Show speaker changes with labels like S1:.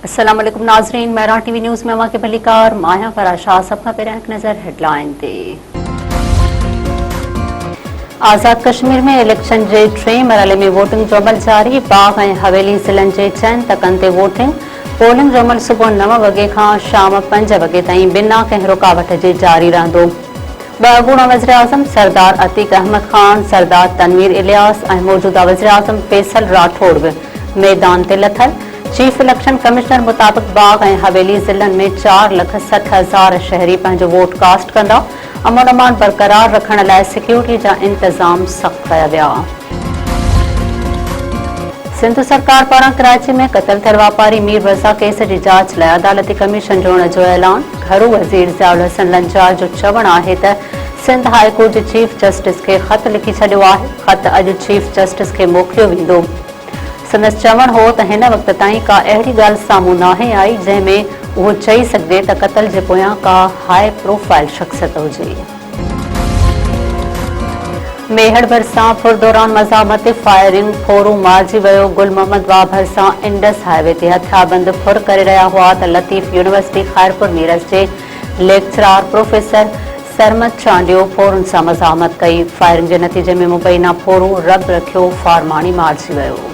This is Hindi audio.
S1: अस्सलाम वालेकुम नाज़रीन, मेरा टीवी न्यूज़ में के भलीकार माया फराशा सबका पेरा एक नज़र हेडलाइन ते। आज़ाद कश्मीर में इलेक्शन जे 3 मरहले में वोटिंग जो अमल जारी। बाग ऐं हवेली ज़िलनि जे 4 तकनि ते वोटिंग। पोलिंग जो अमल सुबुह 9 वॻे खां शाम 5 वॻे ताईं बिना कंहिं रुकावट जे जारी रहंदो। ॿ अॻूणा वज़ीर आज़म सरदार अतीक अहमद खान, सरदार तनवीर इलियास ऐं मौजूदा वज़ीर आज़म फैसल राठौड़ बि मैदान ते लथल। चीफ इलेक्शन कमिश्नर मुताबिक़ बाग ऐं हवेली ज़िलनि में 4,60,000 शहरी पंहिंजो वोट कास्ट कंदा। अमन अमान बरक़रार रखण लाइ सिक्योरिटी जा इंतज़ाम सख़्त कया विया। सिंध सरकार पारां कराची में क़त्ल थियल वापारी मीर रज़ा केस जी जांच लाइ अदालती कमीशन जोड़ण जो ऐलान। घरू वज़ीर ज़ियाउल हसन लंचार जो चवणु आहे त सिंध हाई कोर्ट जे चीफ जस्टिस खे ख़त लिखी छॾियो आहे। ख़त अॼु चीफ जस्टिस खे मोकिलियो वेंदो। संदसि चवणु हो त हिन वक़्त ताईं का अहिड़ी ॻाल्हि साम्हूं नाहे आई जंहिं में उहो चई सघिजे त क़त्ल जे पोयां का हाई प्रोफाइल शख़्सियत हुजे। मेहड़ भरिसां फुर दौरान मज़ामती फायरिंग, फोरू मारिजी वियो। गुल मोहम्मद वाह भरिसां इंडस हाईवे ते हथियारबंद फुर करे रहिया हुआ त लतीफ़ यूनिवर्सिटी ख़ैरपुर मीरज जे लेक्चरार प्रोफेसर सरमद चांडियो फोरन सां मज़ामत कई। फायरिंग जे नतीजे में मुबैना फोरू रब रखियो, फारमाणी मारिजी वियो।